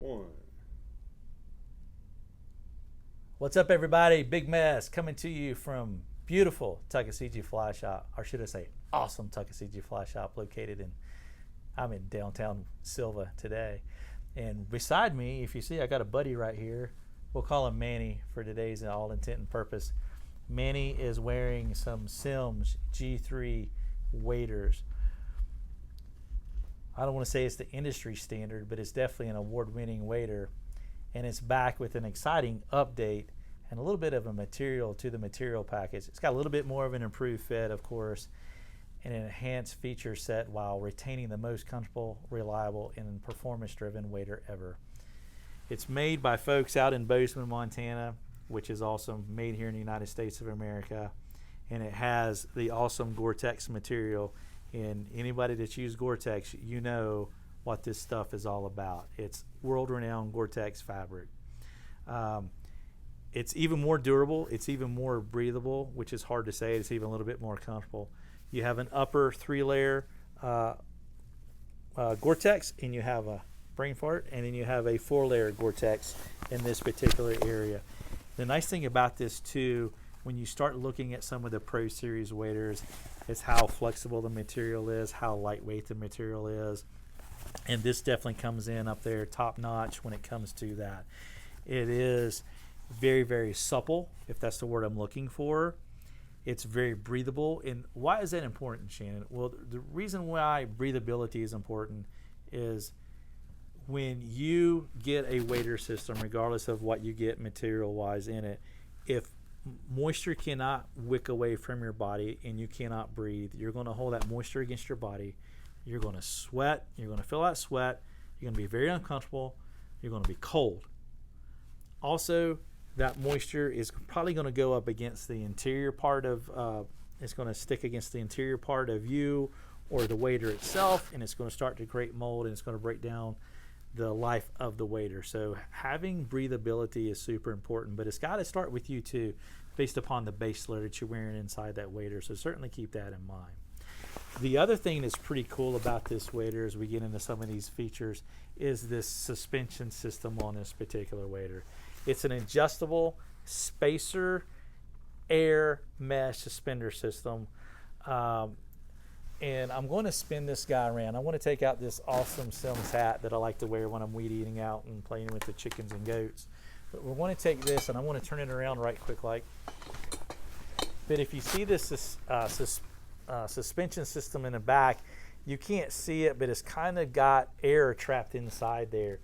One. What's up, everybody? Big Mess coming to you from beautiful Tuckasegee Fly Shop, or should I say awesome Tuckasegee Fly Shop, I'm in downtown Silva today. And beside me, if you see, I got a buddy right here. We'll call him Manny for today's all intent and purpose. Manny is wearing some Simms G3 waders. I don't want to say it's the industry standard, but it's definitely an award-winning wader. And it's back with an exciting update and a little bit of a material to the material package. It's got a little bit more of an improved fit, of course, and an enhanced feature set while retaining the most comfortable, reliable, and performance-driven wader ever. It's made by folks out in Bozeman, Montana, which is awesome, made here in the United States of America. And it has the awesome Gore-Tex material. And anybody that's used Gore-Tex, you know what this stuff is all about. It's world-renowned Gore-Tex fabric. It's even more durable. It's even more breathable, which is hard to say. It's even a little bit more comfortable. You have an upper three-layer Gore-Tex, and you have a brain fart, and then you have a four-layer Gore-Tex in this particular area. The nice thing about this, too, when you start looking at some of the Pro Series waders, is how flexible the material is, how lightweight the material is. And this definitely comes in up there top notch when it comes to that. It is very, very supple, if that's the word I'm looking for. It's very breathable. And why is that important, Shannon? Well, the reason why breathability is important is when you get a wader system, regardless of what you get material-wise in it, if moisture cannot wick away from your body and you cannot breathe, you're going to hold that moisture against your body. You're going to sweat. You're going to feel that sweat. You're going to be very uncomfortable. You're going to be cold. Also, that moisture is probably going to go up against the interior part of, it's going to stick against the interior part of you or the wader itself, and it's going to start to create mold, and it's going to break down the life of the wader. So having breathability is super important, but it's got to start with you too, based upon the base layer that you're wearing inside that wader. So certainly keep that in mind. The other thing that's pretty cool about this wader as we get into some of these features is this suspension system on this particular wader. It's an adjustable spacer air mesh suspender system. And I'm going to spin this guy around. I want to take out this awesome Simms hat that I like to wear when I'm weed eating out and playing with the chickens and goats. But we're going to take this, and I want to turn it around right quick like. But if you see this suspension system in the back, you can't see it, but it's kind of got air trapped inside there.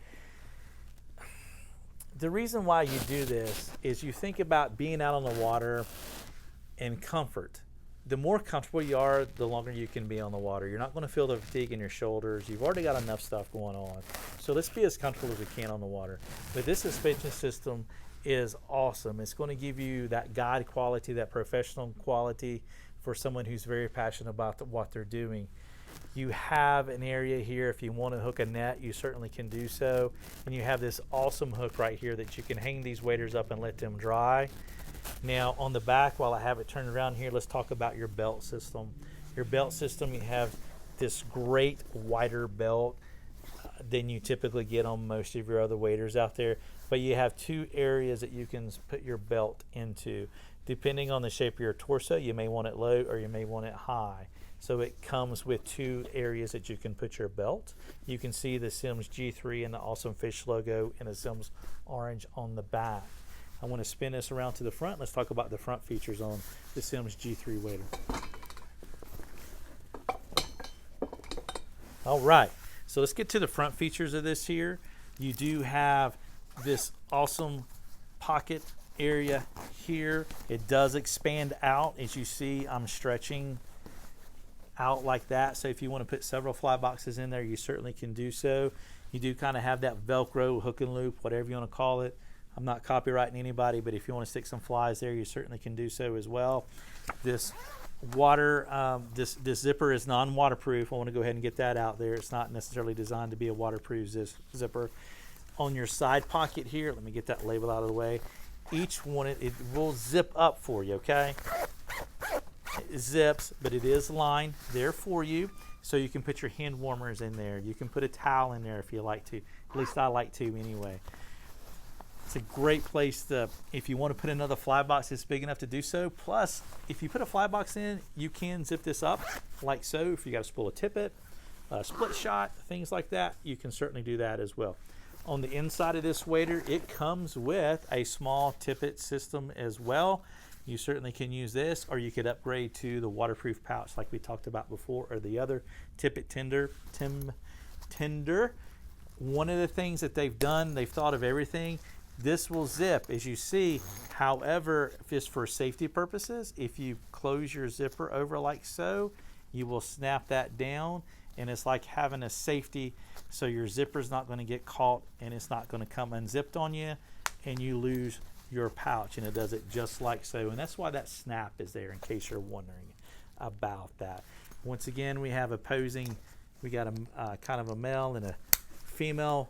The reason why you do this is you think about being out on the water and comfort. The more comfortable you are, the longer you can be on the water. You're not going to feel the fatigue in your shoulders. You've already got enough stuff going on. So let's be as comfortable as we can on the water. But this suspension system is awesome. It's going to give you that guide quality, that professional quality for someone who's very passionate about what they're doing. You have an area here, if you want to hook a net, you certainly can do so. And you have this awesome hook right here that you can hang these waders up and let them dry. Now on the back, while I have it turned around here, let's talk about your belt system. Your belt system, you have this great wider belt than you typically get on most of your other waders out there. But you have two areas that you can put your belt into. Depending on the shape of your torso, you may want it low or you may want it high. So it comes with two areas that you can put your belt. You can see the Simms G3 and the Awesome Fish logo and the Simms orange on the back. I want to spin this around to the front. Let's talk about the front features on the Simms G3 wader. All right, so let's get to the front features of this here. You do have this awesome pocket area here. It does expand out. As you see, I'm stretching out like that. So if you want to put several fly boxes in there, you certainly can do so. You do kind of have that Velcro, hook and loop, whatever you want to call it. I'm not copyrighting anybody, but if you want to stick some flies there, you certainly can do so as well. This water, this zipper is non-waterproof. I want to go ahead and get that out there. It's not necessarily designed to be a waterproof zipper. On your side pocket here, let me get that label out of the way. Each one, it will zip up for you, okay? It zips, but it is lined there for you. So you can put your hand warmers in there. You can put a towel in there if you like to. At least I like to anyway. It's a great place to, if you want to put another fly box that's big enough to do so. Plus, if you put a fly box in, you can zip this up like so. If you got to spool a tippet, a split shot, things like that, you can certainly do that as well. On the inside of this wader, it comes with a small tippet system as well. You certainly can use this, or you could upgrade to the waterproof pouch like we talked about before, or the other Tippet-Tender. One of the things that they've done, they've thought of everything. This will zip, as you see. However, just for safety purposes, if you close your zipper over like so, you will snap that down, and it's like having a safety, so your zipper's not going to get caught and it's not going to come unzipped on you and you lose your pouch. And it does it just like so, and that's why that snap is there, in case you're wondering about that. Once again, we have opposing, we got a kind of a male and a female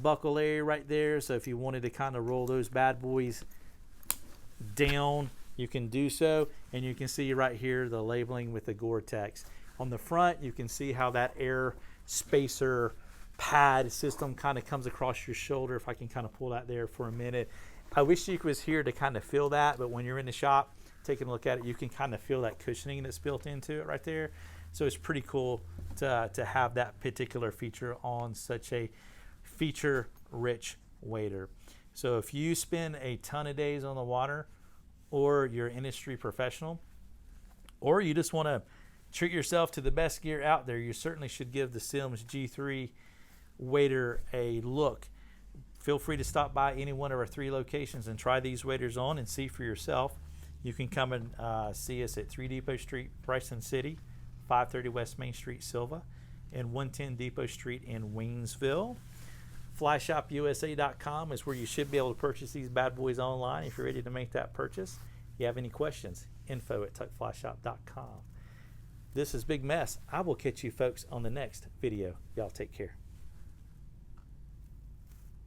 buckle area right there, so if you wanted to kind of roll those bad boys down, you can do so. And you can see right here the labeling with the Gore-Tex. On the front, you can see how that air spacer pad system kind of comes across your shoulder. If I can kind of pull that there for a minute. I wish you was here to kind of feel that, but when you're in the shop taking a look at it, you can kind of feel that cushioning that's built into it right there. So it's pretty cool to have that particular feature on such a feature-rich wader. So if you spend a ton of days on the water, or you're an industry professional, or you just want to treat yourself to the best gear out there, you certainly should give the Simms G3 wader a look. Feel free to stop by any one of our 3 locations and try these waders on and see for yourself. You can come and see us at 3 Depot Street, Bryson City, 530 West Main Street, Silva, and 110 Depot Street in Waynesville. FlyShopUSA.com is where you should be able to purchase these bad boys online if you're ready to make that purchase. If you have any questions, info@tuckflyshop.com. This is Big Mess. I will catch you folks on the next video. Y'all take care.